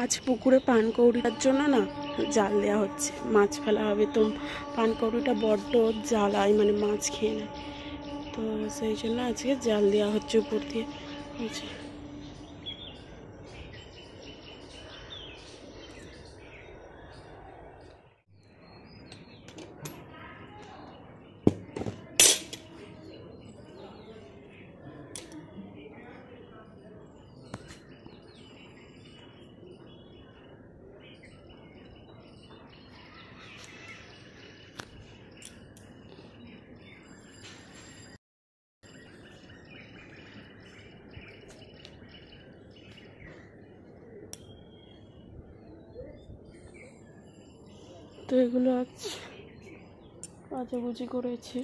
আজ পুকুরে পানকৌড়িটার জন্য না জাল দেওয়া হচ্ছে, মাছ ফেলা হবে। তো পানকৌড়িটা বড্ড জ্বালায়, মানে মাছ খেয়ে নেয়, তো সেই জন্য আজকে জাল দেওয়া হচ্ছে উপর দিয়ে। তো এগুলো আজ কাচাকুচি করেছি,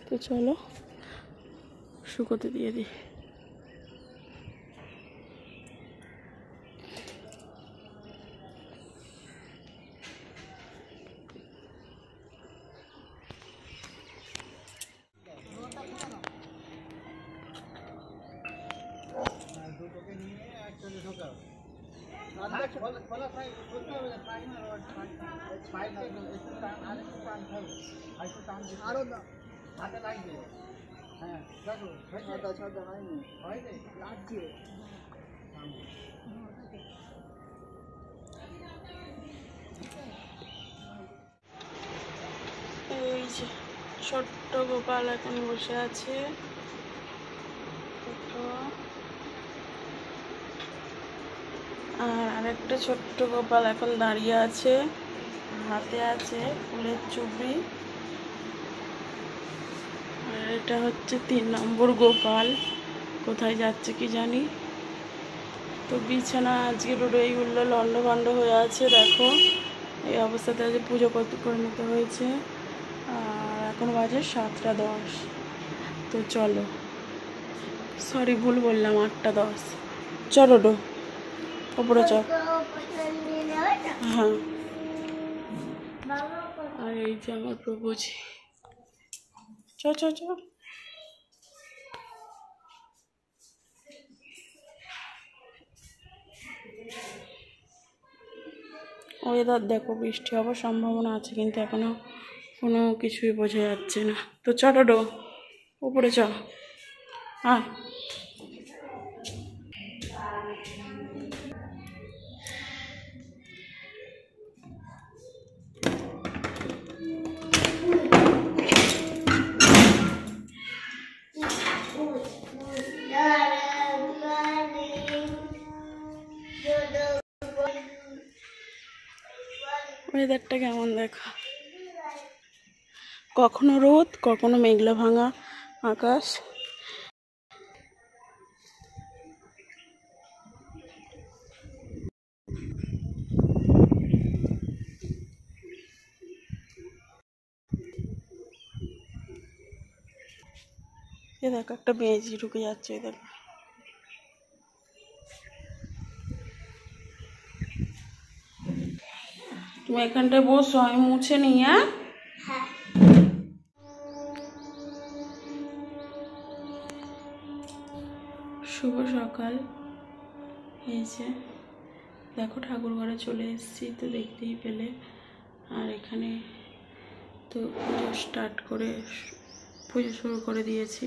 তো চলো শুকোতে দিয়ে দিই। এই যে ছোট্ট গোপাল এখন বসে আছে, আর আরেকটা ছোট্ট গোপাল এখন দাঁড়িয়ে আছে, হাতে আছে ফুলের চুবড়ি। আর এটা হচ্ছে 3 নম্বর গোপাল, কোথায় যাচ্ছে কি জানি। তো বিছানা আজকে এইগুলো লন্ডভন্ড হয়ে আছে, দেখো এই অবস্থাতে আজ পুজো করে নিতে হয়েছে। আর এখন বাজে 7টা 10। তো চলো, সরি ভুল বললাম, 8টা 10। চলো ডো ওপরে চল। হ্যাঁ, আর এই যে আমার প্রভুজি, চ চ চ। ওয়েদার দেখো, বৃষ্টি হওয়ার সম্ভাবনা আছে, কিন্তু এখনো কোনো কিছুই বোঝা যাচ্ছে না। তো চলো ডো উপরে চ। হ্যাঁ, ওয়েদারটা কেমন দেখো, কখনো রোদ, কখনো মেঘলা ভাঙা আকাশ। এ দেখো একটা বেঁজি ঢুকে যাচ্ছে, দেখো। তুমি এখানটায় বসো, আমি মুছে নিই। হ্যাঁ, শুভ সকাল। এই যে দেখো ঠাকুর ঘরে চলে এসেছি, তো দেখতেই পেলে। আর এখানে তো পুজো শুরু করে দিয়েছি।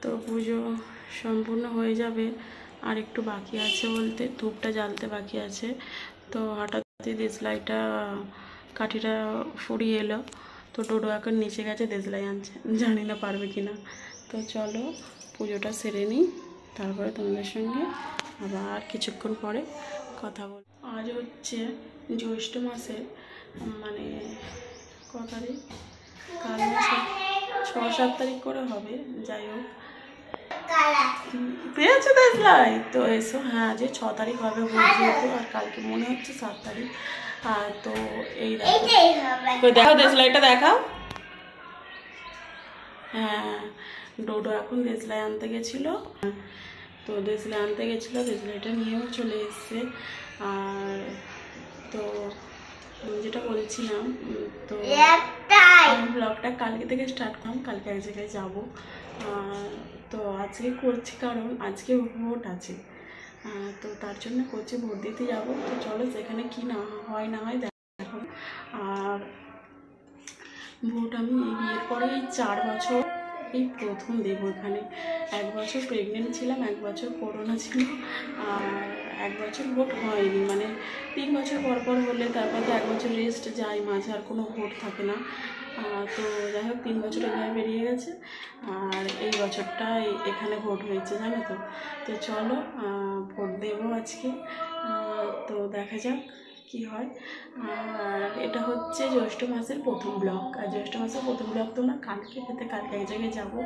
তো পুজো সম্পূর্ণ হয়ে যাবে, আর একটু বাকি আছে বলতে ধূপটা জ্বালতে বাকি আছে। তো হঠাৎই দেশলাইটা কাঠিটা ফুরিয়ে এলো, তো ডোডো এখন নিচে গেছে দেশলাই আনছে, জানি না পারবে কি না। তো চলো পুজোটা সেরে নিই, তারপরে তোমাদের সঙ্গে আবার কিছুক্ষণ পরে কথা বল। আজ হচ্ছে জ্যৈষ্ঠ মাসের, মানে ক তারিখ, কাল মাসে 6-7 তারিখ করে হবে। যাই হোক, পেয়েছো দেশলাই তো এসো। হ্যাঁ, যে 6 তারিখ হবে যেহেতু, আর কালকে মনে হচ্ছে 7 তারিখ। আর তো এই দেখো দেশলাইটা দেখাও। হ্যাঁ, ডোডো এখন দেশলাই আনতে গেছিলো, তো দেশলাই আনতে গেছিলো, দেশলাইটা নিয়েও চলে এসছে। আর তো যেটা বলছিলাম, তো ব্লগটা কালকে থেকে স্টার্ট করলাম, কালকে এক জায়গায় যাবো। তো আজকে করছি কারণ আজকে ভোট আছে, তো তার জন্য করছি, ভোট দিতে যাবো। তো চলো সেখানে কি না হয় না হয় দেখো। আর ভোট আমি এই বিয়ের পরে 4 বছর এই প্রথম দেবো এখানে। 1 বছর প্রেগনেন্ট ছিলাম, 1 বছর করোনা ছিল, আর 1 বছর ভোট হয়নি, মানে 3 বছর পর পর হলে তারপর তো 1 বছর রেস্ট যায়, মাঝে আর কোনো ভোট থাকে না। তো যাই হোক 3 বছর এভাবে বেরিয়ে গেছে, আর এই বছরটা এখানে ভোট হয়েছে, জানো তো। তো চলো ভোট দেবো আজকে, তো দেখা যাক কি হয়। আর এটা হচ্ছে জ্যৈষ্ঠ মাসের প্রথম ব্লগ, আর জ্যৈষ্ঠ মাসের প্রথম ব্লগ তোমরা কালকে পেতে, কালকে এক জায়গায় যাবো,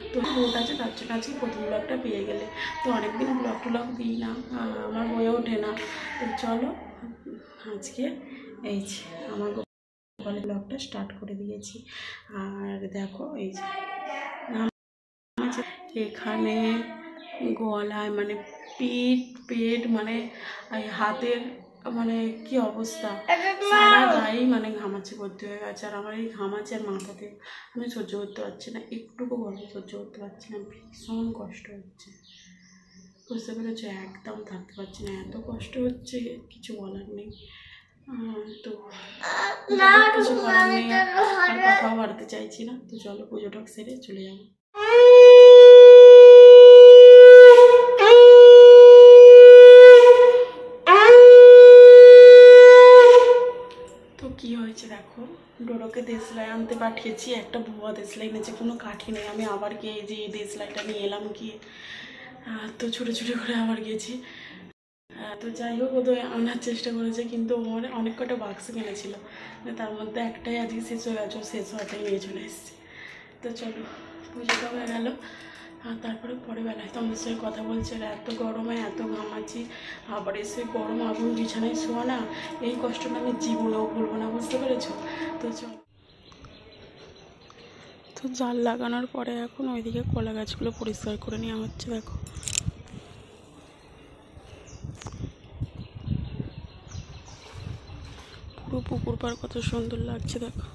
তো ভোট আছে, তার জন্য আজকে প্রথম ব্লগটা পেয়ে গেলে। তো অনেকদিন ব্লগ দিই না, আমার হয়ে ওঠে না। তো চলো আজকে এই যে আমার গোপালের ব্লগটা স্টার্ট করে দিয়েছি। আর দেখো এই যে এখানে গলায় মানে পেট মানে হাতের মানে কি অবস্থা, সারা গায়েই মানে ঘামাচি ভর্তি হয়ে গেছে। আর আমার এই ঘামাচি আর মাথাতে আমি সহ্য করতে পারছি না, একটুকু গরম সহ্য করতে পারছি না, ভীষণ কষ্ট হচ্ছে, বুঝতে পেরেছো? একদম থাকতে পারছি না, এত কষ্ট হচ্ছে কিছু বলার নেই। তো কিছু করার নেই, আর কথাও বাড়তে চাইছি না। তো চলো পুজোটা সেরে চলে যাবো। কি হয়েছে দেখো, ডোডোকে দেশলাই আনতে পাঠিয়েছি, একটা ভুয়া দেশলাই এনেছে, কোনো কাঠি নেই। আমি আবার গিয়ে যে এই দেশলাইটা নিয়ে এলাম গিয়ে, তো ছোটো ছোটো করে আবার গেছি। তো যাই হোক ও তো আনার চেষ্টা করেছে, কিন্তু আমার অনেক কটা বাক্স কিনেছিল, তার মধ্যে একটাই আজকে শেষ হয়ে গেছে, শেষ হওয়াটাই নিয়ে চলে এসেছে। তো চলো পুজোটা হয়ে গেল, আর তারপরে পরে বেলায় তোমাদের সঙ্গে কথা বলছে। এত গরমে এত ঘামাচ্ছি, আবার এসে গরম আগুন বিছানায় শোয়া না, এই কষ্টটা আমি জীবনেও ভুলবো না, বুঝতে পেরেছো? তো চলো, তো জাল লাগানোর পরে এখন ওইদিকে কলা গাছগুলো পরিষ্কার করে নেওয়া হচ্ছে। দেখো পুরো পুকুর পাড় কত সুন্দর লাগছে, দেখো।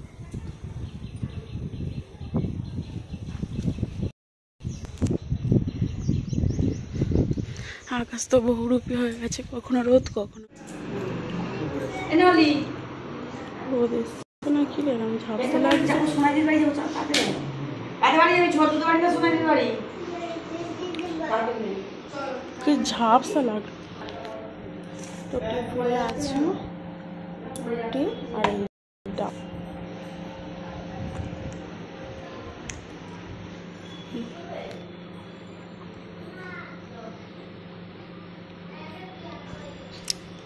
আকাশ তো বহুরূপী হয়ে গেছে, কখনো রোদ কখনো রোদ এসছে না, কি রে আমি ঝাপসা লাগছে। কি ঝাপসা লাগ, তো টিপলে আছে আর এইটা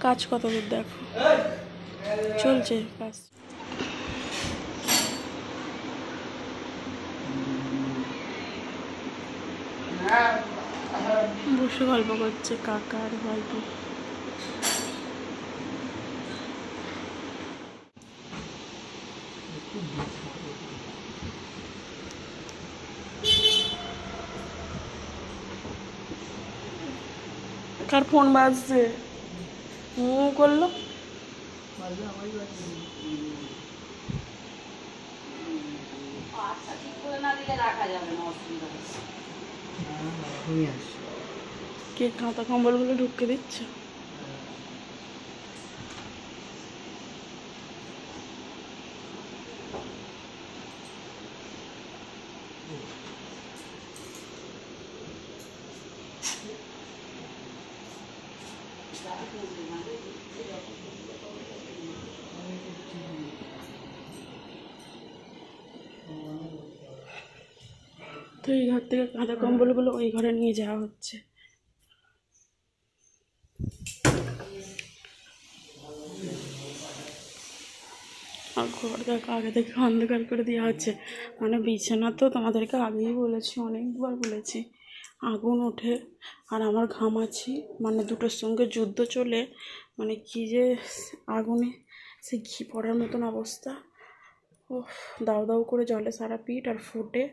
কাজ কত দূর দেখো, চলছে কাজ। বসে গল্প করছে কাকা আর ভাইপো। কার ফোন বাজছে, করলো কে কাঁথা কম্বলগুলো ঢুকে দিচ্ছে। তো এই ঘর থেকে কাঁথা কম্বলগুলো ওই ঘরে নিয়ে যাওয়া হচ্ছে। আর ঘর দেখো আগে থেকে অন্ধকার করে দেওয়া হচ্ছে, মানে বিছানা তো তোমাদেরকে আগেই বলেছি, অনেকবার বলেছি, আগুন ওঠে আর আমার ঘামাচ্ছি, মানে দুটোর সঙ্গে যুদ্ধ চলে, মানে কি যে আগুনে সে ঘি পড়ার মতন অবস্থা। ও দাউ দাউ করে জলে সারা পিঠ আর ফুটে,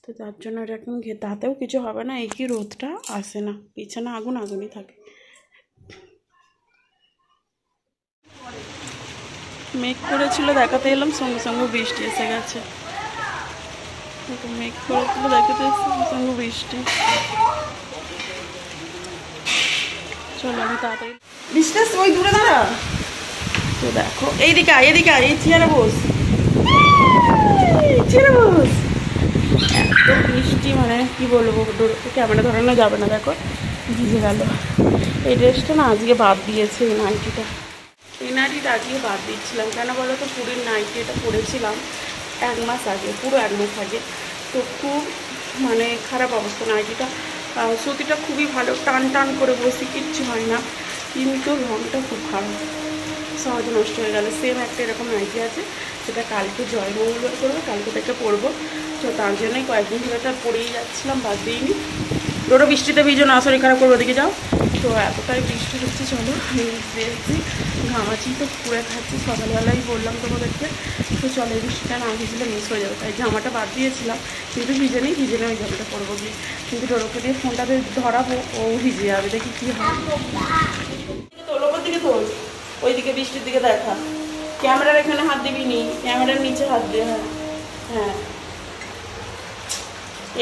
তো তার জন্য এরকম তাতেও কিছু হবে না, এই কি রোদটা আসে না, বিছানা আগুন আগুনই থাকে। মেঘ করেছিল দেখাতে এলাম, সঙ্গে সঙ্গে বৃষ্টি এসে গেছে। মেঘ করেছিল দেখাতে সঙ্গে সঙ্গে বৃষ্টি। চলো আমি তাড়াতাড়ি, বিশ্বাস ওই দূরে দাঁড়া, তো দেখো এইদিকে আয়, এদিকে আয়, এই চেয়ারে বস, চেয়ারে বস। এত বৃষ্টি, মানে কি বলবো, ক্যামেরা ধরানো যাবে না, দেখো ভিজে গেল। এই ড্রেসটা না আজকে বাদ দিয়েছে, এই নাইটিটা, এই নাইটিটা আজকে বাদ দিচ্ছিলাম, কেন বলো তো, পুরীর নাইটি এটা পরেছিলাম 1 মাস আগে, পুরো 1 মাস আগে, তো খুব মানে খারাপ অবস্থা নাইটিটা। সুতিটা খুবই ভালো, টান টান করে বসি, কিচ্ছু হয় না, কিন্তু রঙটা খুব খারাপ, সহজে নষ্ট হয়ে গেল। সেম একটা এরকম নাইটি আছে, সেটা কালকে জয়মঙ্গলবার করবো, কালকে থেকে পরবো, তো তার জন্যই কয়েকদিন ধরে এটা পরেই যাচ্ছিলাম, বাদ দিইনি। ওটা বৃষ্টিতে ভিজো না, শরীর খারাপ করবো, ওদিকে যাও। তো এতটাই বৃষ্টি হচ্ছে, চলো আমি দেখছি, ঘামাচ্ছি তো পুড়ে খাচ্ছি, সকালবেলাই বললাম তোমাদেরকে, তো চলো এই বৃষ্টিটা না ভিজলে মিস হয়ে যাবে, তাই জামাটা বাদ দিয়েছিলাম, কিন্তু ভিজে নেই, ওই জামাটা পরবো গিয়ে, কিন্তু ডোরোকে দিয়ে ফোনটাতে ধরাবো, ও ভিজে যাবে, দেখি কী হয়। তোর ওপর দিকে তোল, ওইদিকে বৃষ্টির দিকে দেখা, ক্যামেরার এখানে হাত দিবি নি, ক্যামেরার নিচে হাত দে, হ্যাঁ হ্যাঁ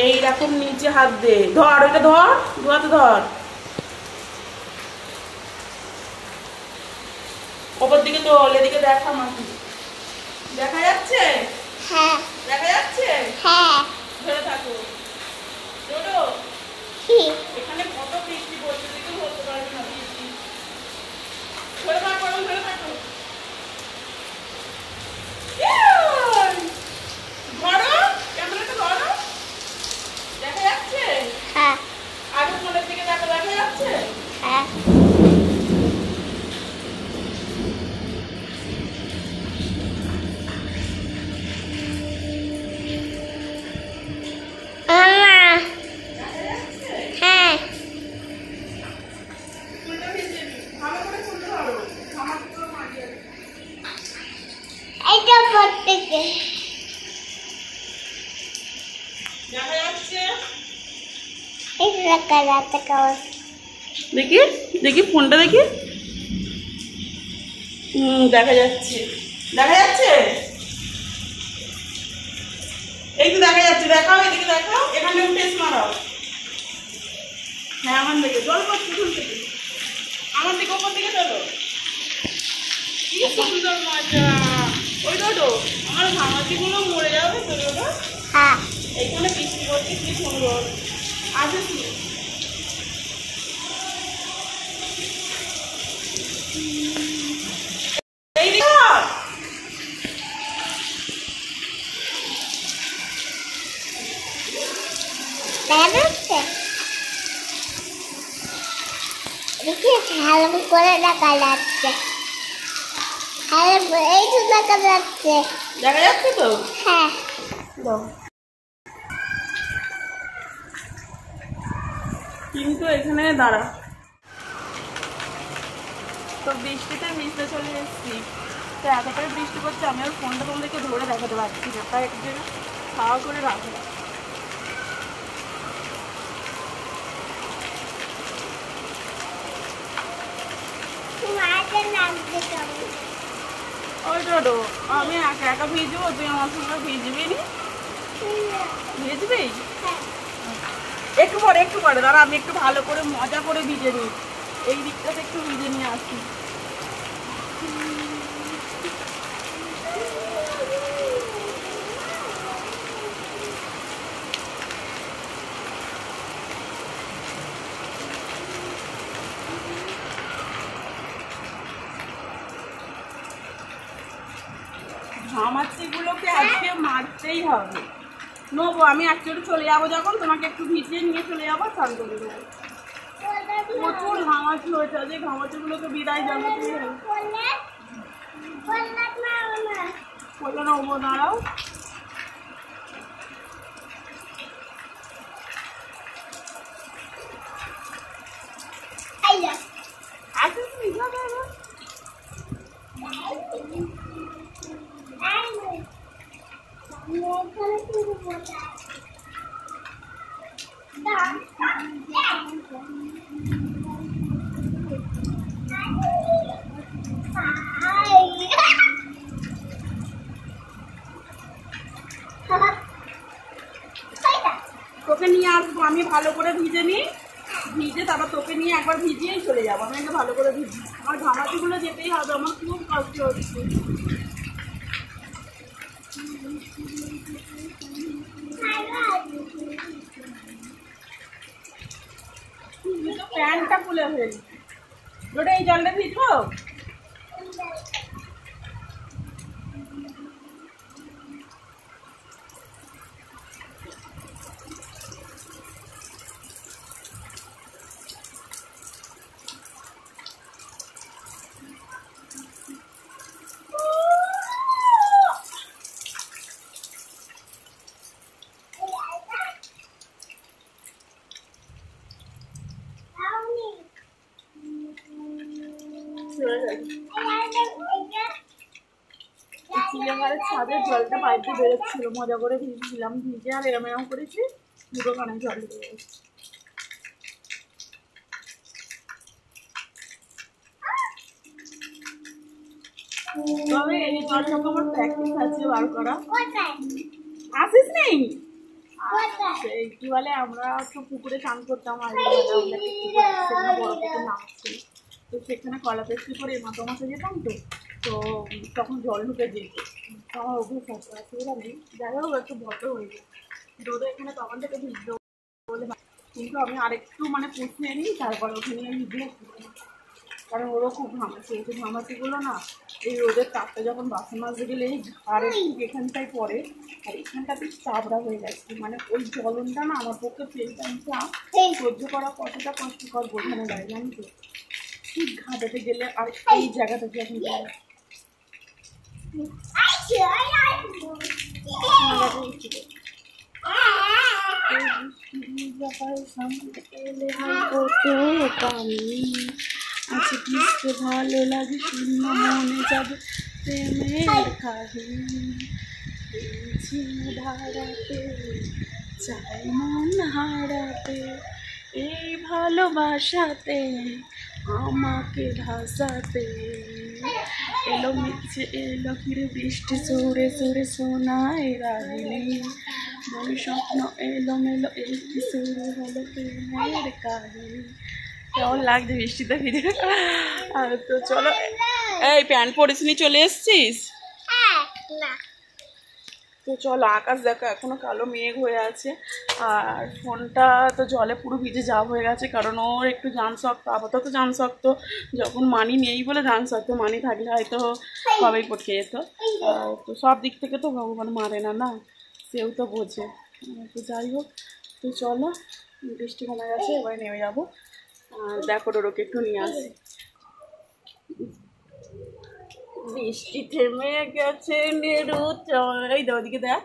এইরকম নিচে হাত দে, ধর ওইটা, ধর ধোয়াতে ধর, ওপর দিকে তোল, এদিকে দেখা, মাটি দেখা যাচ্ছে, হ্যাঁ দেখা যাচ্ছে, হ্যাঁ ধরে থাকো। এখানে কত বৃষ্টি পড়ছে, তুই বলতে পারবি না বৃষ্টি, ধরে থাকো, ধরে থাকো, ধরো ক্যামেরাটা ধরো, দেখা যাচ্ছে, হ্যাঁ আগে ফোনের দিকে দেখো, দেখা যাচ্ছে, হ্যাঁ দেখি দেখি ফোনটা দেখি, দেখা যাচ্ছে, দেখা যাচ্ছে, এই তো দেখা যাচ্ছে, দেখাও এদিকে, দেখাও এখানে উঠে মারাও, হ্যাঁ আমার দিকে জল পড়ছে, আমার দিকে, ওপর দিকে চলো, কি সুন্দর মজা, ওই তো আমার ঘামাচিগুলো মরে যাবে, তো হ্যাঁ এইখানে বৃষ্টি পড়ছে, কি সুন্দর আসিস, ভালো করে দেখা যাচ্ছে, এই তো দেখা যাচ্ছে, দেখা যাচ্ছে তো, হ্যাঁ কিন্তু এখানে দাঁড়া, তো বৃষ্টিতে ভিজতে চলে এসেছি, তো এতটাই বৃষ্টি পড়ছে, আমি আর ফোনটা তোমাদেরকে ধরে দেখাতে পারছি না, তাই এক জায়গায় খাওয়া করে রাখলাম। ওই তো আমি একা একা ভিজবো, তুই আমার সঙ্গে ভিজবি নি, ভিজবি একটু পরে দাঁড়া, আমি একটু ভালো করে মজা করে ভিজে নিই, এই দিকটাতে একটু ভিজে নিয়ে আসি। ঘামাচিগুলোকে আজকে মারতেই হবে, নেবো আমি একচুয়ালি চলে যাবো, যখন তোমাকে একটু ভিজিয়ে নিয়ে চলে যাবো, স্নান করে দেবো, প্রচুর ঘামাচি হয়েছে, যে ঘামাচিগুলোকে বিদায় জানাতেই হবে। বললো না ওমো দাঁড়াও। তোকে নিয়ে আসবো আমি ভালো করে ভিজে নিই, ভিজে তারপর তোকে নিয়ে একবার ভিজিয়েই চলে যাবো। আমি একটা ভালো করে ভিজি, আমার ঘামাচিগুলো যেতেই হবে, আমার খুব কষ্ট হচ্ছে। প্যান্টটা খুলে ফেলি, ওটা এই জলটা ভিজবো। চিড়িয়াখানার ছাদের জলটা পাইপে বেরোচ্ছিল, মজা করে ভিজছিলাম, ভিজে আর এরম এরম করেছি, দুটো কানে জল ঢুকে গেছে। তবে এই জল সঙ্গে আমার প্র্যাকটিস আছে বার করা। আসিস নেই কি বলে, আমরা তো পুকুরে চান করতাম আগে, সেখানে বড় পুকুর নামছিল, তো সেখানে কলা পেস্টি করে মাথা মাথা যেতাম। তো তো তখন জল ঢুকে যেত, আমার অভ্যেস আছে, অসুবিধা নেই। যাই হোক একটু ভদ্র হয়ে যায়, রোদে এখানে তখন থেকে ভিজলো বলে, কিন্তু আমি আরেকটু মানে পুষিয়ে নিই, তারপরে ওখানে ভিজলে, কারণ ওরও খুব ঘামাচ্ছে। এই ঘামাচিগুলো না এই রোদের তাপটা যখন বাসন মাজতে গেলে এই ঘাড়ের ঠিক এখানটায় পড়ে, আর এখানটাতে চাবড়া হয়ে যাচ্ছে। মানে ওই জ্বলনটা না আমার পক্ষে পেনটা সহ্য করা কতটা কষ্টকর বোঝানো যায়, জানি তো। ঠিক ঘাটাতে গেলে আর এই জায়গাটা যখন যায় আচ্ছা কিসকে ভালো লাগে শূন্য মনে যাবে প্রেমের কাহিনী, ধারাতে চাই মন হারাতে, এই ভালোবাসাতে আমাকে ভাসাতে। এলো মিছে এলো ফিরে বৃষ্টি সুরে সুরে শোনায় রাগিনী, মনে স্বপ্ন এলো মেলো একটি শুরু হলো প্রেমের কাহিনী। কেমন লাগছে বৃষ্টিতে ফিরে? আর তো চলো, এই প্যান্ট পরিস নি চলে এসছিস? তো চলো, আকাশ দেখো এখনো কালো মেঘ হয়ে আছে, আর ফোনটা তো জলে পুরো ভিজে যা হয়ে গেছে, কারণ ওর একটু জান শক্ত, আপাতত জান শক্ত। যখন মানি নেই বলে জান শক্ত, মানি থাকলে হয়তো কবেই পটকে যেত। তো সব দিক থেকে তো ভগবান মারে না, না সেও তো বোঝে। তো যাই হোক, তো চলো, বৃষ্টি কমে গেছে, এবার নেমে যাবো। আর দেখো ডোরোকে একটু নিয়ে আসি। বৃষ্টি থেমে গেছে নেরু, এই দে ওদিকে দেখ,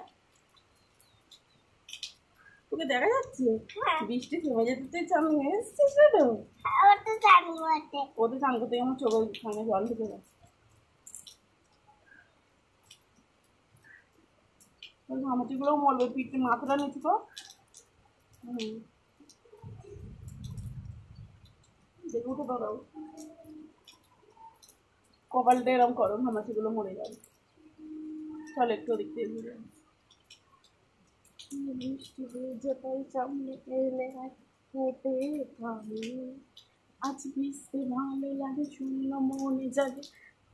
তোকে দেখা যাচ্ছে বৃষ্টি থেমে যেতে, তুই চান নিয়ে এসছিস? ওদের চান করতে আমার চোখের সামনে জল ঢুকে গেছে। ঘামাচিগুলোও মরবে, পিঠে মাথাটা নিচু তো। দেখে উঠে দাঁড়াও, কপালটা এরম করো, ঘামাচিগুলো মরে যাবে। চল একটু ওদিক দিয়ে ঘুরে বৃষ্টি যেটাই সামনে এলে ফোটে থামে, আজ বৃষ্টি ভালো লাগে শূন্য মনে যাবে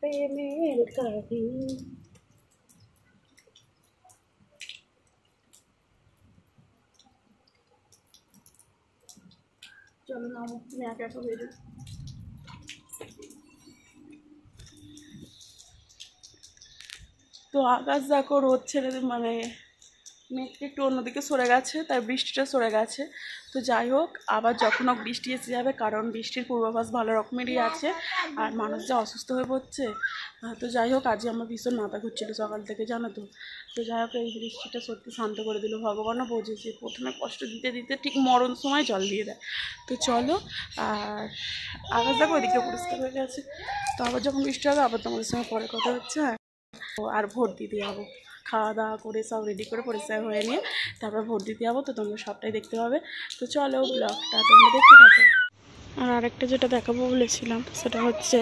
প্রেমের কাহিনী। চলো না, তুমি একা একা বেরো। তো আকাশ দেখো রোদ ছেড়ে মানে মেঘটা একটু অন্যদিকে সরে গেছে, তাই বৃষ্টিটা সরে গেছে। তো যাই হোক, আবার যখন হোক বৃষ্টি এসে যাবে, কারণ বৃষ্টির পূর্বাভাস ভালো রকমেরই আছে, আর মানুষ যা অসুস্থ হয়ে পড়ছে। তো যাই হোক, আজকে আমার ভীষণ মাথা ঘুরছিল সকাল থেকে, জানো তো। তো যাই হোক, এই বৃষ্টিটা সত্যি শান্ত করে দিল, ভগবানও বোঝেছে। প্রথমে কষ্ট দিতে দিতে ঠিক মরণ সময় জল দিয়ে দেয়। তো চলো, আর আকাশ দেখো ওইদিকে পরিষ্কার হয়ে গেছে। তো আবার যখন বৃষ্টি হবে আবার তোমাদের সঙ্গে পরে কথা হচ্ছে। আর ভোট দিতে যাবো, খাওয়া দাওয়া করে সব রেডি করে পরিষ্কার হয়ে নিয়ে তারপর ভোট দিতে যাবো। তো তোমরা সবটাই দেখতে পাবে। তো চলো, ব্লগটা তোমরা দেখতে থাকো। আর আরেকটা যেটা দেখাবো বলেছিলাম, সেটা হচ্ছে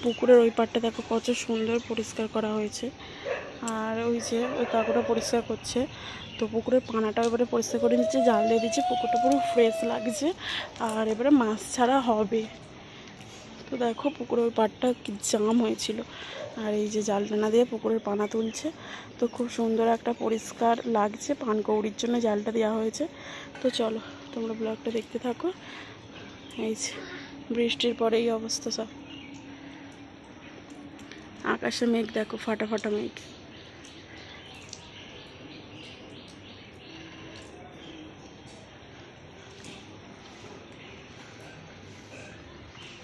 পুকুরের ওই পাড়টা দেখো কত সুন্দর পরিষ্কার করা হয়েছে। আর ওই যে ওই কাকুটা পরিষ্কার করছে। তো পুকুরের পানাটা এবারে পরিষ্কার করে নিচ্ছে, জাল দিয়ে দিচ্ছে, পুকুরটা পুরো ফ্রেশ লাগছে। আর এবারে মাছ ছাড়া হবে। তো দেখো পুকুরের ওই পাড়টা কি জাম হয়েছিল, আর এই যে জাল টানা দিয়ে পুকুরের পানা তুলছে। তো খুব সুন্দর একটা পরিষ্কার লাগছে, পানকৌড়ির জন্য জালটা দেওয়া হয়েছে। তো চলো তোমরা ব্লগটা দেখতে থাকো। এই যে বৃষ্টির পরে এই অবস্থা সব, আকাশে মেঘ দেখো, ফাটা ফাটা মেঘ।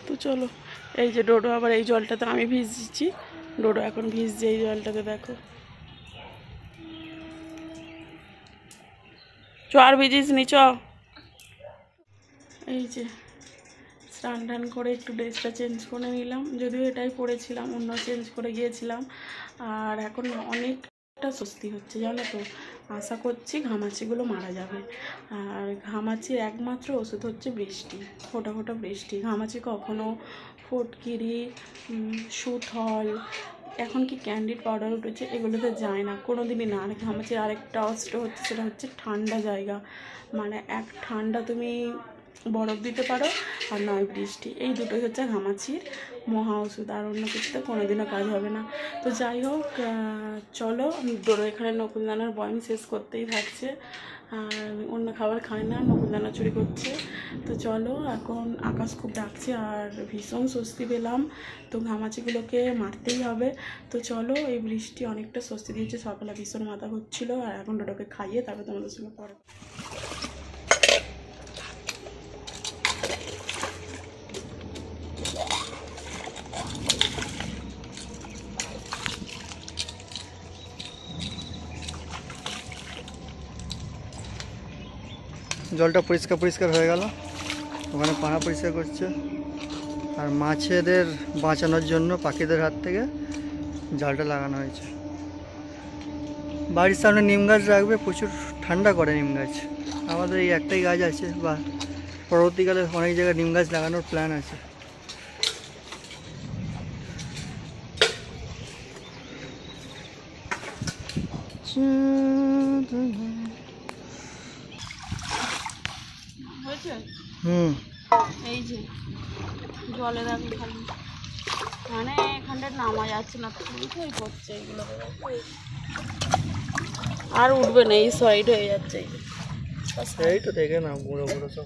তো চলো, এই যে ডোডো আবার এই জলটাতে আমি ভিজছি, ডোডো এখন ভিজছে এই জলটাতে দেখো। চ আর ভিজিস নি, চ। এই যে স্নান টান করে একটু ড্রেসটা চেঞ্জ করে নিলাম, যদিও এটাই পরেছিলাম, অন্য চেঞ্জ করে গিয়েছিলাম। আর এখন অনেকটা স্বস্তি হচ্ছে, জানো তো। আশা করছি ঘামাচিগুলো মারা যাবে। আর ঘামাচির একমাত্র ওষুধ হচ্ছে বৃষ্টি, ফোঁটা ফোঁটা বৃষ্টি। ঘামাচি কখনো ফটকিরি, সুথল, এখন কি ক্যান্ডিড পাউডার উঠেছে, এগুলোতে যায় না, কোনো দিনই না। আর ঘামাচির আরেকটা অস্ত্র হচ্ছে, সেটা হচ্ছে ঠান্ডা জায়গা। মানে এক ঠান্ডা তুমি বরফ দিতে পারো, আর নয় বৃষ্টি, এই দুটোই হচ্ছে ঘামাচির মহা ওষুধ। আর অন্য কিছুতে কোনোদিনও কাজ হবে না। তো যাই হোক, চলো, ডোরো এখানে নকুলদানার বয়ম শেষ করতেই থাকছে, আর অন্য খাবার খায় না, নকুলদানা চুরি করছে। তো চলো, এখন আকাশ খুব ডাকছে আর ভীষণ স্বস্তি পেলাম। তো ঘামাচিগুলোকে মারতেই হবে। তো চলো, এই বৃষ্টি অনেকটা স্বস্তি দিয়েছে, সকালে ভীষণ মাথা ঘুরছিল। আর এখন ডোডোকে খাইয়ে তারপর তোমাদের সঙ্গে পরে। জলটা পরিষ্কার পরিষ্কার হয়ে গেল, ওখানে পানা পরিষ্কার করছে। আর মাছেদের বাঁচানোর জন্য পাখিদের হাত থেকে জালটা লাগানো হয়েছে। বাড়ির সামনে নিম গাছ রাখবে, প্রচুর ঠান্ডা করে নিম গাছ। আমাদের এই একটাই গাছ আছে, বা পরবর্তীকালে অনেক জায়গায় নিম গাছ লাগানোর প্ল্যান আছে। এই যে জলে দেখো খালি, মানে এখানটা নামা যাচ্ছে না, তুই পড়ছে এগুলো, আর উঠবে না, এই সাইড হয়ে যাচ্ছে। এই তো দেখে না, বুড়ো বুড়ো সব।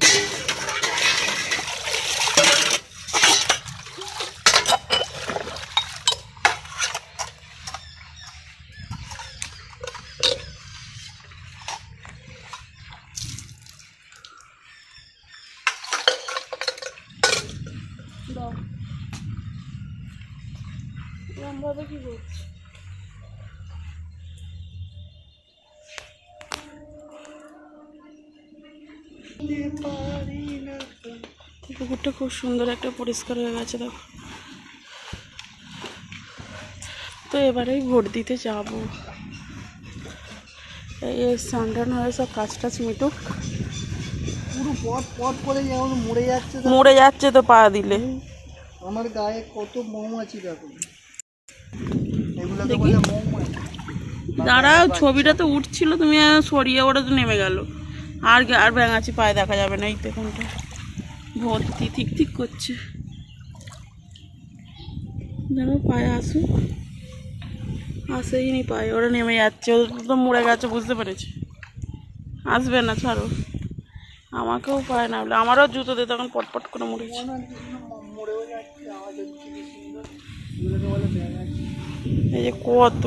এরমভাবে কি করছে? পুকুরটা খুব সুন্দর একটা পরিষ্কার হয়ে গেছে দেখো। তো এবারেই ভোট দিতে যাব। এই স্নান হয়ে সব কাজ টাজ মিটুক। পুরো পথ পথ করে যেমন মরে যাচ্ছে, মরে যাচ্ছে তো পা দিলে। আমার গায়ে কত মৌমাছি দেখো, এগুলোকে বলে মৌমাছি। দাঁড়াও, ছবিটা তো উঠছিল, তুমি সরিয়ে ওটা তো নেমে গেল। আর আর ব্যাঙাচি পায়ে দেখা যাবে না। এই তো এখানটা ভর্তি ঠিক ঠিক করছে, দেখো পায়ে আসুক, আসেই নি পায়ে, ওরা নেমে যাচ্ছে, ওদের তো মরে গেছে, বুঝতে পেরেছি। আসবে না, ছাড়ো। আমাকেও পায় না বলে, আমারও জুতো দিয়ে তখন পটপট করে মরেছে। এই যে কত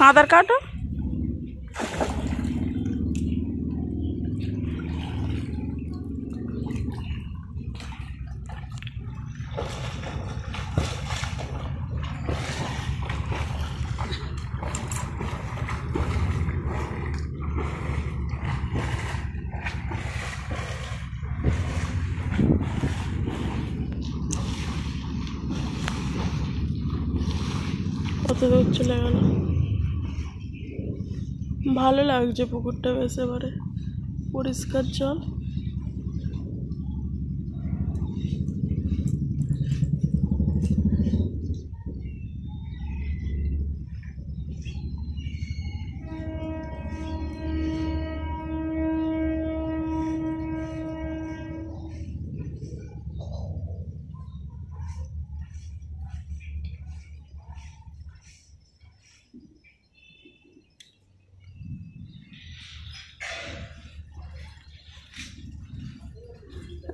আধার কার্ড কত দূর চলে গেল। ভালো লাগছে পুকুরটা বেশ, এবারে পরিষ্কার জল।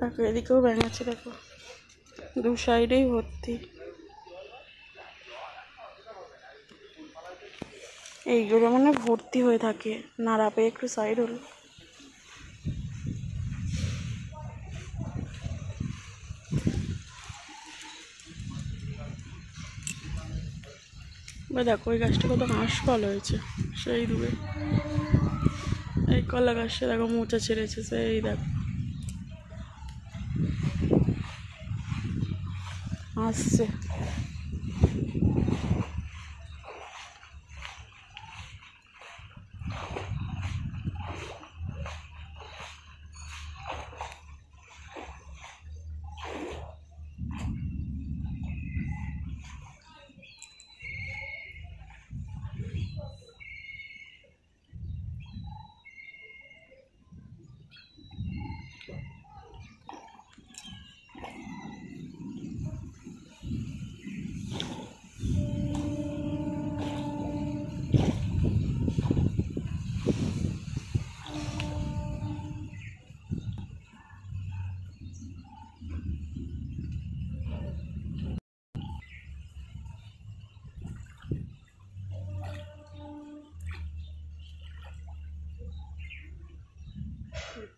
দেখো এদিকেও ব্যাঙ আছে, দেখো দু সাইডেই ভর্তি। এইগুলো মানে ভর্তি হয়ে থাকে, নাড়া পেয়ে একটু সাইড হলো। দেখো ওই গাছটা কত কাঁশফল হয়েছে সেই দূরে। এই কলা গাছটা দেখো মোচা ছেড়েছে, সেই দেখো আসছে।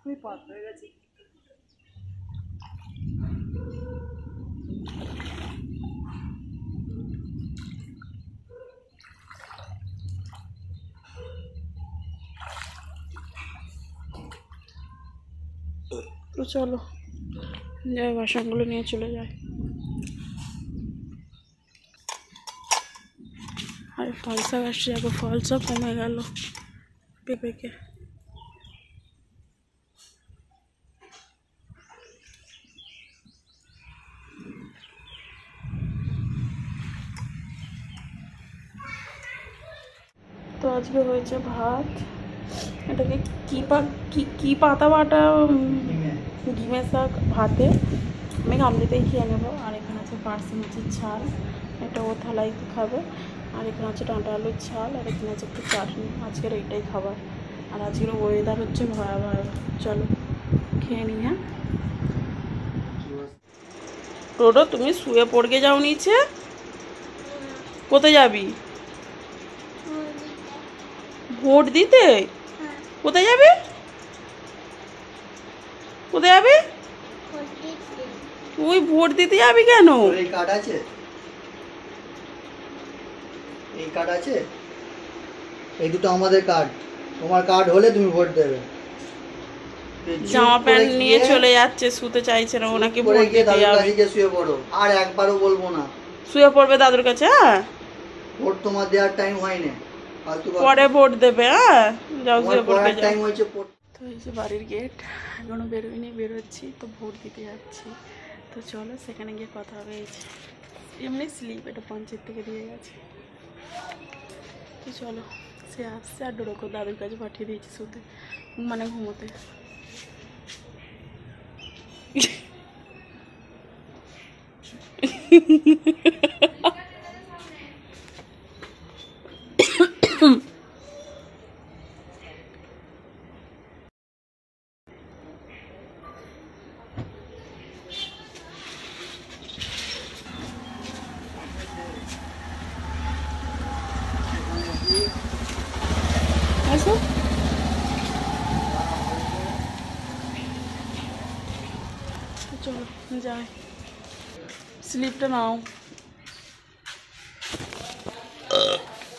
খুবই পাত হয়ে গেছে। তো চলো যাই, বাসনগুলো নিয়ে চলে যায়। আর ফলসা গাছটা দেখো, ফলসা কমে গেল পেঁপেকে। তো আজকে হয়েছে ভাত, এটাকে কি পাতা বাটা, ডিমের শাক ভাতে, আমি গামলিতেই খেয়ে নেবো। আর এখানে আছে পার্সি মাছের ঝাল, এটা ও থালাই খাবে। আর এখানে আছে ডাঁটা আলুর ঝাল, আর এখানে আছে একটু চাটনি। আজকের এইটাই খাবার। আর আজকের ওয়েদার হচ্ছে ভয়াবহ। চলো খেয়ে নিই। হ্যাঁ টোটো, তুমি শুয়ে পড়ে যাও নিচে, কোথায় যাবি? ভোট দিতে? কোথায় যাবি? কোথায় যাবি তুই? ভোট দিতে যাবি কেন? এই কার্ড আছে, এই কার্ড আছে, এই দুটো আমাদের কার্ড। তোমার কার্ড হলে তুমি ভোট দেবে। জামা প্যান্ট নিয়ে চলে যাচ্ছে, শুতে চাইছে না, ওনাকে ভোট দিতে যাবে। শুয়ে পড়ো, আর একবারও বলবো না। শুয়ে পড়বে দাদুর কাছে। হ্যাঁ ভোট তোমার দেওয়ার টাইম হয়নি, পরে ভোট দেবে। হ্যাঁ যাও শুয়ে পড়বে। টাইম হয়েছে। তো এই যে বাড়ির গেট, এখনো বেরোয়নি, বেরোচ্ছি। তো ভোট দিতে যাচ্ছি। তো চলো সেখানে গিয়ে কথা হবে। এই যে এমনি স্লিপ, এটা পঞ্চায়েত থেকে দিয়ে গেছে। তো চলো, সে আসছে। আর ডোরোকে দাদুর কাছে পাঠিয়ে দিয়েছি শুতে, মানে ঘুমোতে। যাই, স্লিপটা নাও,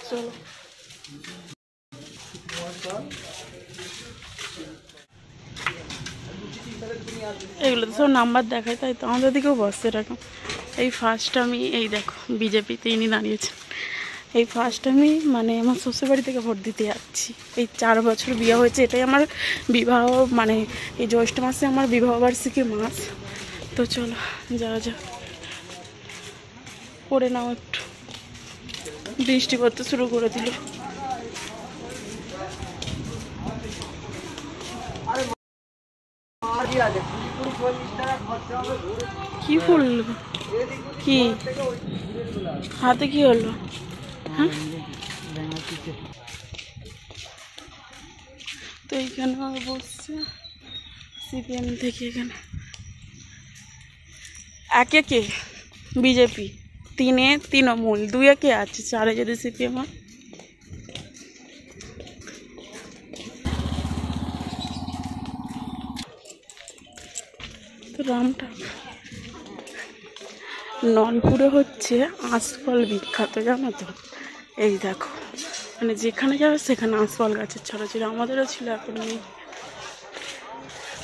চলো। এগুলো তো সব নাম্বার দেখায়, তাই তো আমাদের দিকেও বসছে এরকম। এই ফার্স্ট আমি, এই দেখো বিজেপিতে ইনি দাঁড়িয়েছেন, এই ফার্স্ট আমি মানে আমার শ্বশুরবাড়ি থেকে ভোট দিতে যাচ্ছি। এই 4 বছর বিয়ে হয়েছে, এটাই আমার বিবাহ, মানে এই জ্যৈষ্ঠ মাসে আমার বিবাহবার্ষিকীর মাস। তো চলো যাওয়া যাক, পড়ে নাও একটু, বৃষ্টি পড়তে শুরু করে দিল। কি ফুল, কি হাতে কি হলো? হ্যাঁ, তো এইখানে বসছে সিপিএম থেকে, এখানে একে কে বিজেপি, 3-এ তৃণমূল, 2-এ কে আছে, 4-এ যদি সিপিএম হয়। তো রামটা নলপুরে হচ্ছে আঁশফল বিখ্যাত, জানো তো? এই দেখো, মানে যেখানে যাবে সেখানে আঁশফল গাছের ছড়াছড়ি, আমাদেরও ছিল, এখন নেই।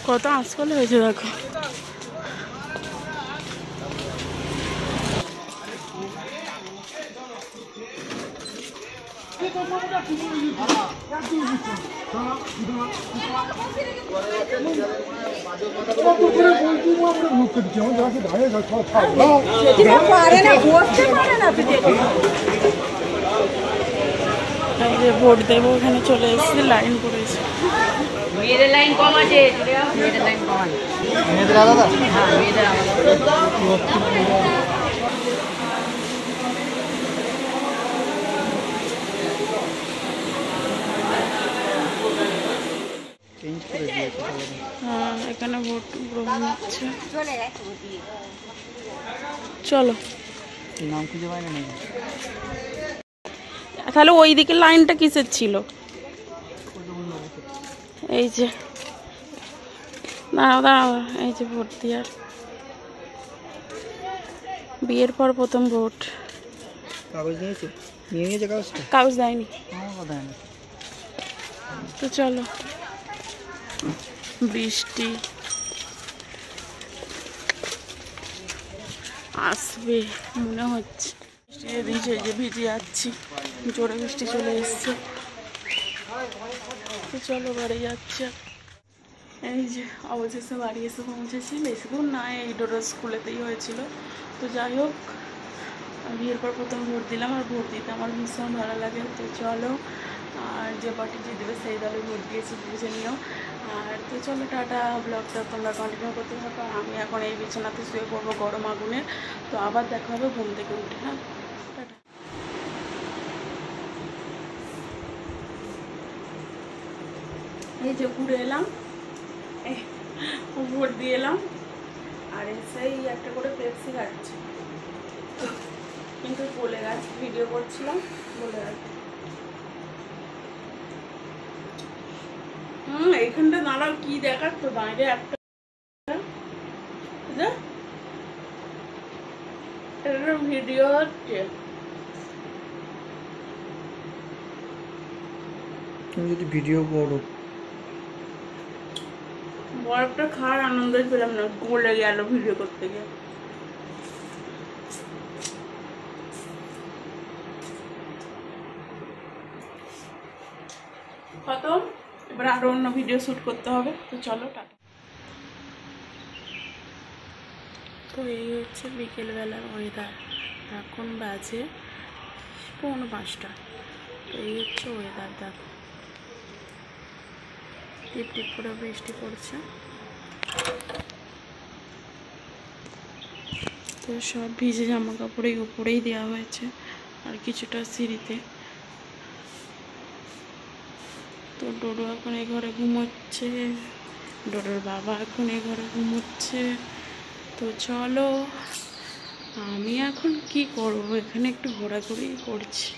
কত আঁশফল হয়েছে দেখো। ভোট দেবো, ওখানে চলে এসেছি, লাইন পড়েছে। মেয়েদের লাইন কম আছে, মেয়েদের লাইন কম আছে, মেয়েদের আলাদা। হ্যাঁ মেয়েদের চেঞ্জ করে দিয়েছে। হ্যাঁ, এখানে ভোট গ্রহণ হচ্ছে, চলো। নাম খুঁজে পাই না নাকি? তাহলে ওই দিকে লাইনটা কিসের ছিল? এই যে দাঁড়াও দাঁড়াও, এই যে ভোট দেওয়ার, বিয়ের পর প্রথম ভোট। কাগজ নিয়েছে? নিয়ে নিয়েছে কাগজটা? কাগজ দেয়নি, আমার কথা না। তো চলো। বৃষ্টি আসবে মনে হচ্ছে, বৃষ্টি দিয়েছে, যে ভিজে যাচ্ছি, জোরে বৃষ্টি চলে এসছে। তো চলো বাড়ি যাচ্ছে। এই যে অবশেষে বাড়ি এসে পৌঁছেছি, বেশি দূর না, এই ডোডো স্কুলেতেই হয়েছিল। তো যাই হোক, বিয়ের পর প্রথম ভোট দিলাম, আর ভোট দিতে আমার ভীষণ ভালো লাগে। তো চলো, আর যে পার্টি জিতবে সেই দলে ভোট দিয়েছি, বুঝে নিও। আর তো চলো টাটা, ব্লগটা তোমরা কন্টিনিউ করতে থাকো। আমি এখন এই বিছানাতে শুয়ে পড়বো গরম আগুনে। তো আবার দেখা হবে ঘুম থেকে উঠে। হ্যাঁ, টাটা। এই যে ঘুরে এলাম, ভোট দিয়ে এলাম, আর এসেই একটা করে পেপসি খাচ্ছি, কিন্তু বলে গেছে, ভিডিও করছিলাম বলে গেছে। এইখানটা দাঁড়াও, কি দেখার তো বাইরে একটা ভিডিও হচ্ছে। তুমি যদি ভিডিও করো, বরফটা খাওয়ার আনন্দই পেলাম না, গলে গেল ভিডিও করতে গিয়ে। খতম, এবার আরো অন্য ভিডিও শ্যুট করতে হবে। তো চলো টাটা। তো এই হচ্ছে বিকেলবেলার ওয়েদার, এখন বাজে 4:45। তো এই হচ্ছে ওয়েদার, দেখো টিপ টিপ করে বৃষ্টি পড়ছে। তো সব ভিজে জামা কাপড় এই উপরেই দেওয়া হয়েছে, আর কিছুটা সিঁড়িতে। তো ডোডো এখন এই ঘরে ঘুমোচ্ছে, ডোডোর বাবা এখন এই ঘরে ঘুমোচ্ছে। তো চলো, আমি এখন কি করব, এখানে একটু ঘোরাঘুরি করছি।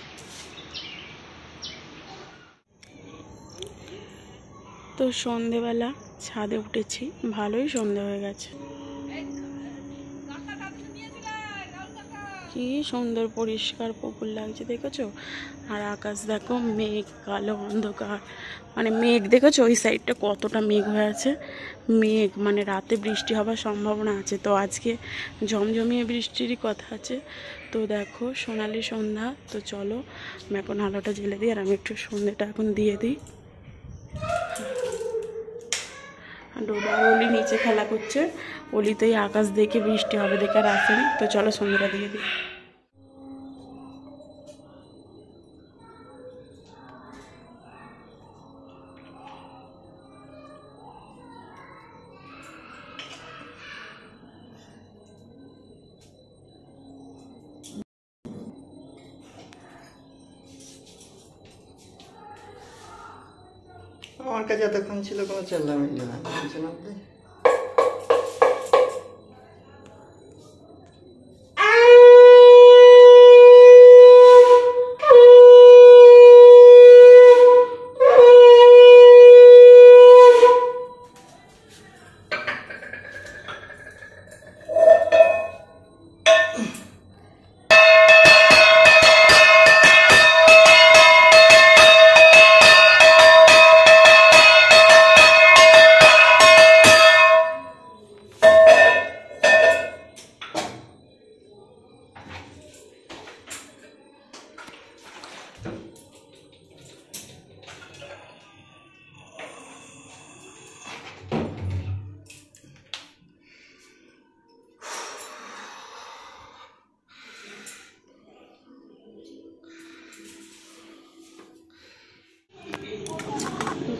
তো সন্ধেবেলা ছাদে উঠেছি, ভালোই সন্ধে হয়ে গেছে। কি সুন্দর পরিষ্কার পুকুর লাগছে দেখেছো। আর আকাশ দেখো, মেঘ কালো অন্ধকার, মানে মেঘ দেখেছো ওই সাইডটা কতটা মেঘ হয়ে আছে। মেঘ মানে রাতে বৃষ্টি হবার সম্ভাবনা আছে, তো আজকে ঝমঝমিয়ে বৃষ্টিরই কথা আছে। তো দেখো সোনালি সন্ধ্যা। তো চলো আমি এখন আলোটা জ্বেলে দিই, আর আমি একটু সন্ধ্যেটা এখন দিয়ে দিই। ডোডো আর অলি নিচে খেলা করছে। অলি তো এই আকাশ দেখে বৃষ্টি হবে দেখে আর আসেনি। তো চলো সন্ধ্যাটা দিয়ে দিই। আমার কাছে এতক্ষণ ছিল কোনো চেল্লামিল্লি না, বুঝছেন আপনি?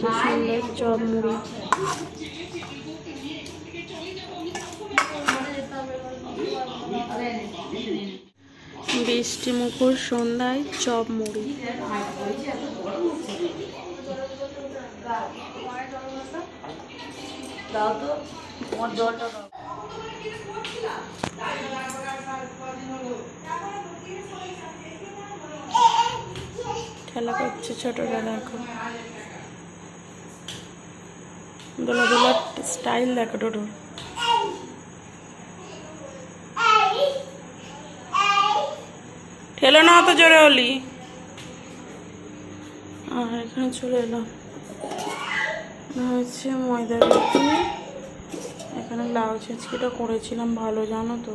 সুন্দর চপ মুড়ি। বৃষ্টি মুখর সন্ধ্যায় চপ মুড়ি। দাও তো তোমার জলটা দাও। খেলা করছে ছোটরা, দেখো দোলা দোলার স্টাইল দেখো ডোডোর। ঠেলো না অত জোরে অলি। আর এখানে চলে এলাম, হচ্ছে ময়দা রুটি। এখানে লাউ ছেঁচকিটা করেছিলাম ভালো জানো তো,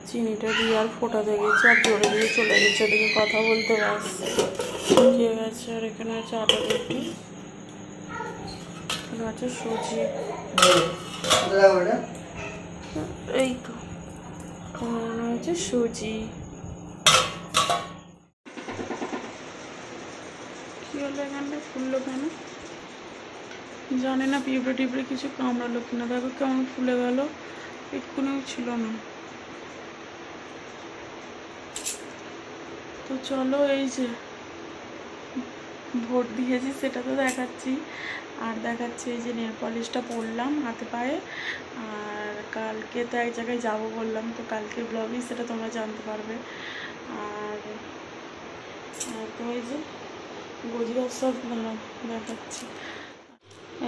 চিনিটা দিয়ে আর ফোটাতে গেছে আর জোরে দিয়ে চলে গেছে, ওদিকে কথা বলতে ব্যাস শুকিয়ে গেছে। আর এখানে আছে আটা রুটি, এখানে আছে সুজি, এই তো এখানে হচ্ছে সুজি। কি হলো এখানটা ফুললো কেন জানি না, পিঁপড়ে টিপড়ে কিছু কামড়ালো কিনা। দেখো কেমন ফুলে গেল, এক্ষুনিও ছিল না। তো চলো এই যে ভোট দিয়েছি সেটা তো দেখাচ্ছি, আর দেখাচ্ছি এই যে নেল পলিশটা পরলাম হাতে পায়ে। আর কালকে তো এক জায়গায় যাবো বললাম, তো কালকে ব্লগই সেটা তোমরা জানতে পারবে। আর তো এই যে গজিবার সব দেখাচ্ছি।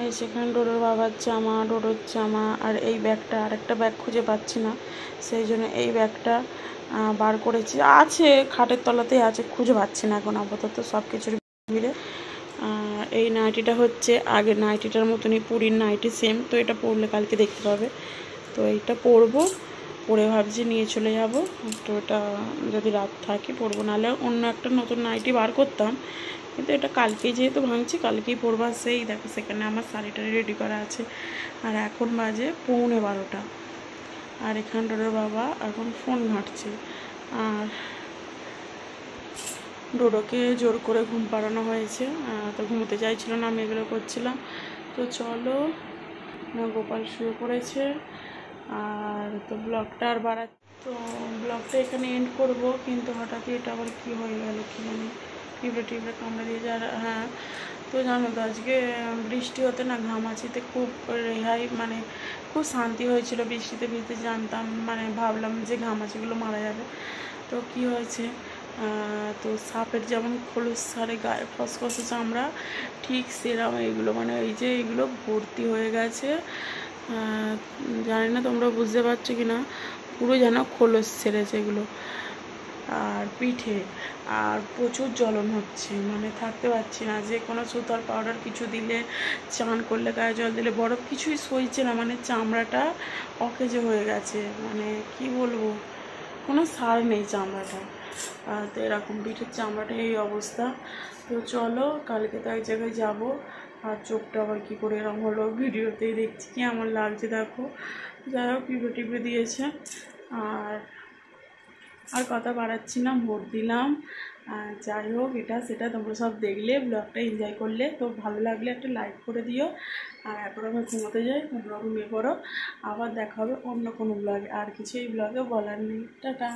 এই সেখানে ডোডোর বাবার জামা, ডোডোর জামা, আর এই ব্যাগটা, আর একটা ব্যাগ খুঁজে পাচ্ছি না, সেই জন্য এই ব্যাগটা বার করেছি। আছে খাটের তলাতেই আছে, খুঁজে পাচ্ছি না এখন আপাতত সব কিছুর মিলে। এই নাইটিটা হচ্ছে আগের নাইটিটার মতনই পুরীর নাইটি সেম, তো এটা পরলে কালকে দেখতে পাবে। তো এইটা পরবো, পরে ভাবছি নিয়ে চলে যাব। তো এটা যদি রাত থাকে পরবো, নাহলে অন্য একটা নতুন নাইটি বার করতাম, কিন্তু এটা কালকেই যেহেতু ভাঙছি কালকেই পরবো। সেই দেখো সেখানে আমার শাড়িটা রেডি করা আছে। আর এখন বাজে 11:15। আর এখান ডোডোর বাবা এখন ফোন ঘাঁটছে। আর ডোডোকে জোর করে ঘুম পাড়ানো হয়েছে, তো ঘুমোতে চাইছিল না, আমি এগুলো করছিলাম। তো চলো, গোপাল শুয়ে পড়েছে। আর তো ব্লগটা আর তো ব্লগটা এখানে এন্ড করব, কিন্তু হঠাৎই এটা আবার কী হয়ে গেল কি মানে, টিপড়ে টিপড়ে কামড়ে দিয়েছে। আর হ্যাঁ, তো জানো তো আজকে বৃষ্টি হতে না ঘামাচিতে খুব রেহাই, মানে খুব শান্তি হয়েছিল বৃষ্টিতে ভিজতে। জানতাম মানে ভাবলাম যে ঘামাচিগুলো মারা যাবে, তো কি হয়েছে, তো সাপের যেমন খোলস ছাড়ে গায়ে ফসফসে চামড়া, ঠিক সেরকম এইগুলো, মানে এই যে এইগুলো ভর্তি হয়ে গেছে। জানি না তোমরা বুঝতে পারছো কি না, পুরো যেন খোলস ছেড়েছে এগুলো। আর পিঠে, আর প্রচুর জ্বলন হচ্ছে, মানে থাকতে পারছি না। যে কোনো সুতার পাউডার কিছু দিলে, চান করলে, গায়ে জল দিলে বরফ কিছুই সইছে না, মানে চামড়াটা অকেজো হয়ে গেছে, মানে কি বলবো, কোনো সার নেই চামড়াটা। তো এরকম পিঠের চামড়াটা এই অবস্থা। তো চলো কালকে তো এক জায়গায় যাবো। আর চোখটা আবার কী করে এরকম হলো, ভিডিওতেই দেখছি কি আমার লাগছে দেখো। যাই হোক টিপে টিপে দিয়েছে। আর কথা বাড়াচ্ছি না, ভোট দিলাম। যাই হোক এটা সেটা তোমরা সব দেখলে, ব্লগটা এনজয় করলে, তো ভালো লাগলে একটা লাইক করে দিও। আর এখন আমি ঘুমোতে যাই, তোমরা ঘুমিয়ে পড়ো। আবার দেখা হবে অন্য কোনো ব্লগে, আর কিছু এই ব্লগে বলার নেই। টাটা।